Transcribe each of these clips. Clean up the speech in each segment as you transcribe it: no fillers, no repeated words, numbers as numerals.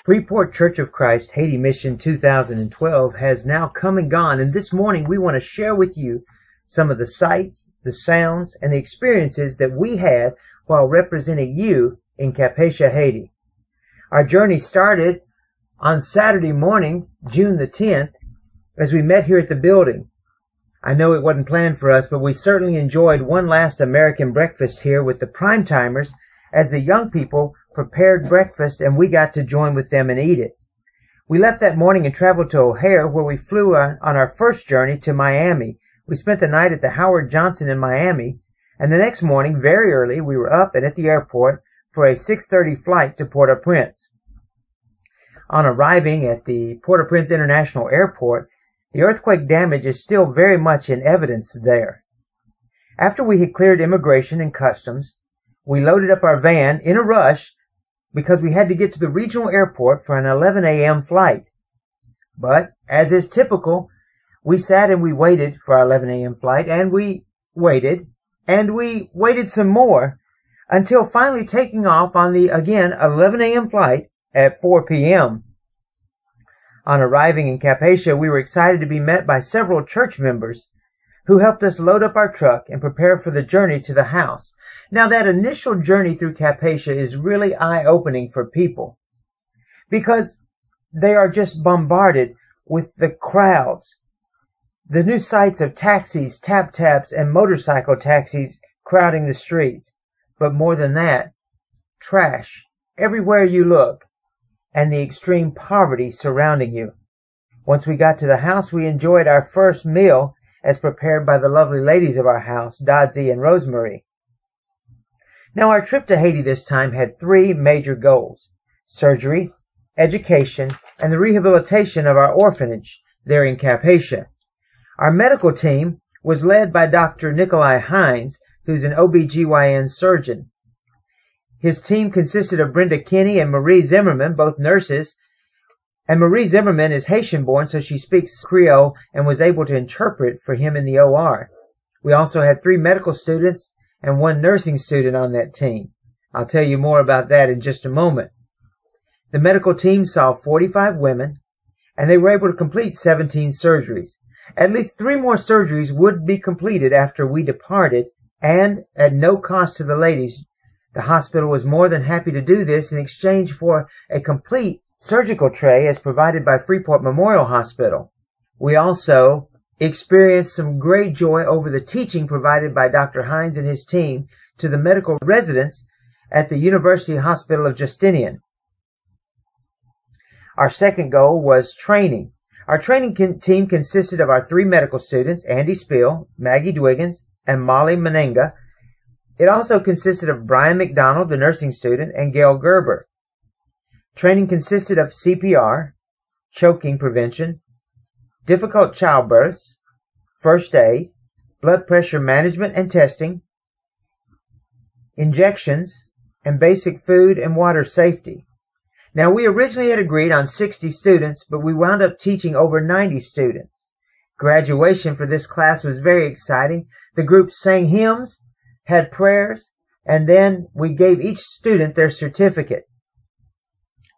Freeport Church of Christ Haiti Mission 2012 has now come and gone, and this morning we want to share with you some of the sights, the sounds, and the experiences that we had while representing you in Cap Haitien Haiti. Our journey started on Saturday morning, June the 10th, as we met here at the building. I know it wasn't planned for us, but we certainly enjoyed one last American breakfast here with the prime timers as the young people prepared breakfast, and we got to join with them and eat it. We left that morning and traveled to O'Hare, where we flew on our first journey to Miami. We spent the night at the Howard Johnson in Miami, and the next morning, very early, we were up and at the airport for a 6:30 flight to Port-au-Prince. On arriving at the Port-au-Prince International Airport, the earthquake damage is still very much in evidence there. After we had cleared immigration and customs, we loaded up our van in a rush because we had to get to the regional airport for an 11 a.m. flight. But, as is typical, we sat and we waited for our 11 a.m. flight, and we waited some more, until finally taking off on the, again, 11 a.m. flight at 4 p.m. On arriving in Cap Haitien, we were excited to be met by several church members who helped us load up our truck and prepare for the journey to the house. Now, that initial journey through Cap Haitien is really eye-opening for people because they are just bombarded with the crowds, the new sights of taxis, tap-taps, and motorcycle taxis crowding the streets. But more than that, trash everywhere you look, and the extreme poverty surrounding you. Once we got to the house, we enjoyed our first meal as prepared by the lovely ladies of our house, Dodsie and Rosemary. Now, our trip to Haiti this time had three major goals: surgery, education, and the rehabilitation of our orphanage there in Cap Haitien. Our medical team was led by Dr. Nikolai Hines, who's an OB/GYN surgeon. His team consisted of Brenda Kinney and Marie Zimmerman, both nurses, and Marie Zimmerman is Haitian-born, so she speaks Creole and was able to interpret for him in the OR. We also had 3 medical students and 1 nursing student on that team. I'll tell you more about that in just a moment. The medical team saw 45 women, and they were able to complete 17 surgeries. At least 3 more surgeries would be completed after we departed, and at no cost to the ladies. The hospital was more than happy to do this in exchange for a complete surgical tray as provided by Freeport Memorial Hospital. We also experienced some great joy over the teaching provided by Dr. Hines and his team to the medical residents at the University Hospital of Justinian. Our second goal was training. Our training team consisted of our 3 medical students, Andy Spiel, Maggie Dwiggins, and Molly Menenga. It also consisted of Brian McDonald, the nursing student, and Gail Gerber. Training consisted of CPR, choking prevention, difficult childbirths, first aid, blood pressure management and testing, injections, and basic food and water safety. Now, we originally had agreed on 60 students, but we wound up teaching over 90 students. Graduation for this class was very exciting. The group sang hymns, had prayers, and then we gave each student their certificate.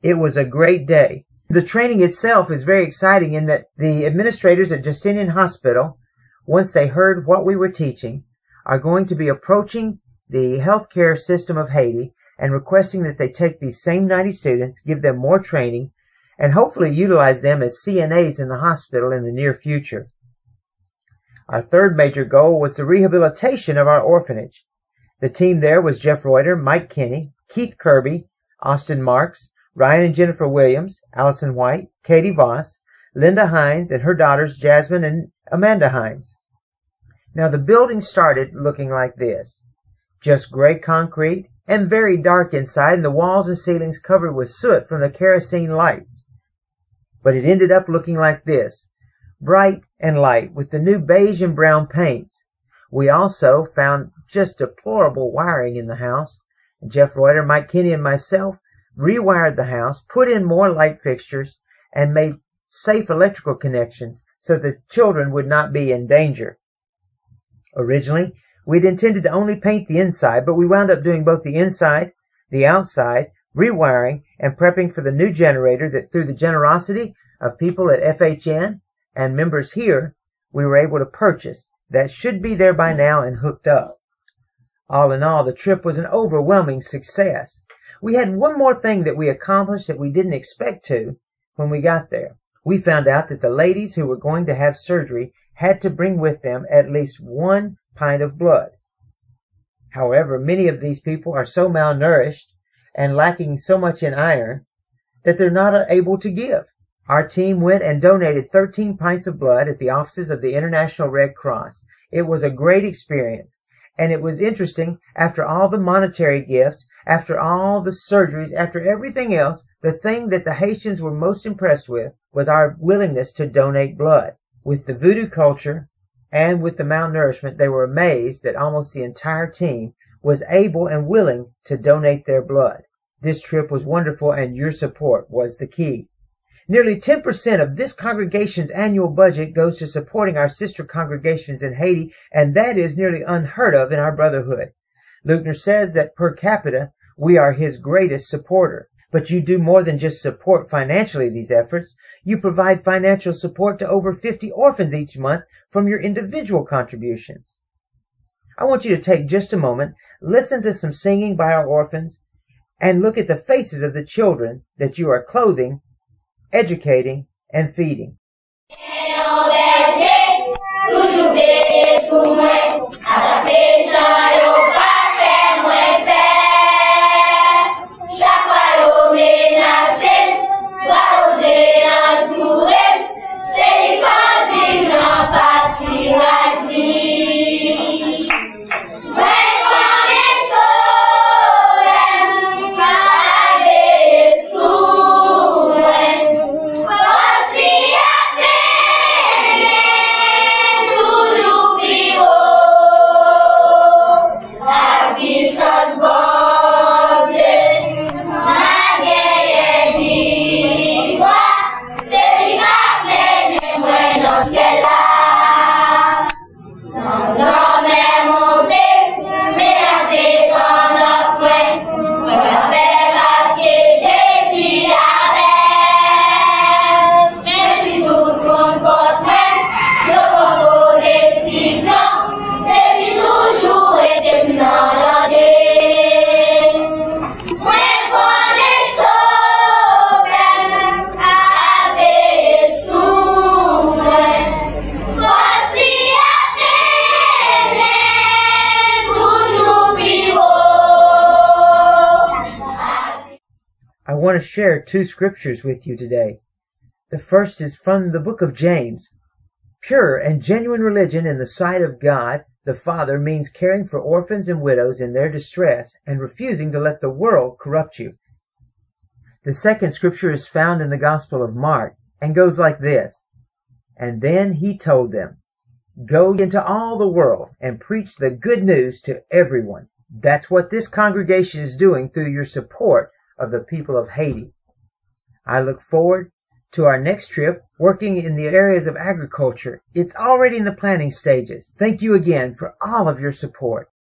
It was a great day. The training itself is very exciting in that the administrators at Justinian Hospital, once they heard what we were teaching, are going to be approaching the healthcare system of Haiti and requesting that they take these same 90 students, give them more training, and hopefully utilize them as CNAs in the hospital in the near future. Our third major goal was the rehabilitation of our orphanage. The team there was Jeff Reuter, Mike Kinney, Keith Kirby, Austin Marks, Ryan and Jennifer Williams, Allison White, Katie Voss, Linda Hines, and her daughters Jasmine and Amanda Hines. Now, the building started looking like this: just gray concrete and very dark inside, and the walls and ceilings covered with soot from the kerosene lights. But it ended up looking like this: bright and light with the new beige and brown paints. We also found just deplorable wiring in the house. Jeff Reuter, Mike Kinney, and myself rewired the house, put in more light fixtures, and made safe electrical connections so the children would not be in danger. Originally, we'd intended to only paint the inside, but we wound up doing both the inside, the outside, rewiring, and prepping for the new generator that through the generosity of people at FHN and members here, we were able to purchase. That should be there by now and hooked up. All in all, the trip was an overwhelming success. We had one more thing that we accomplished that we didn't expect to when we got there. We found out that the ladies who were going to have surgery had to bring with them at least 1 pint of blood. However, many of these people are so malnourished and lacking so much in iron that they're not able to give. Our team went and donated 13 pints of blood at the offices of the International Red Cross. It was a great experience, and it was interesting. After all the monetary gifts, after all the surgeries, after everything else, the thing that the Haitians were most impressed with was our willingness to donate blood. With the voodoo culture and with the malnourishment, they were amazed that almost the entire team was able and willing to donate their blood. This trip was wonderful, and your support was the key. Nearly 10% of this congregation's annual budget goes to supporting our sister congregations in Haiti, and that is nearly unheard of in our brotherhood. Luckner says that per capita, we are his greatest supporter. But you do more than just support financially these efforts. You provide financial support to over 50 orphans each month from your individual contributions. I want you to take just a moment, listen to some singing by our orphans, and look at the faces of the children that you are clothing, educating, and feeding. I want to share 2 scriptures with you today. The first is from the book of James. Pure and genuine religion in the sight of God the Father means caring for orphans and widows in their distress and refusing to let the world corrupt you. The second scripture is found in the Gospel of Mark and goes like this. And then he told them, "Go into all the world and preach the good news to everyone." That's what this congregation is doing through your support of the people of Haiti. I look forward to our next trip working in the areas of agriculture. It's already in the planning stages. Thank you again for all of your support.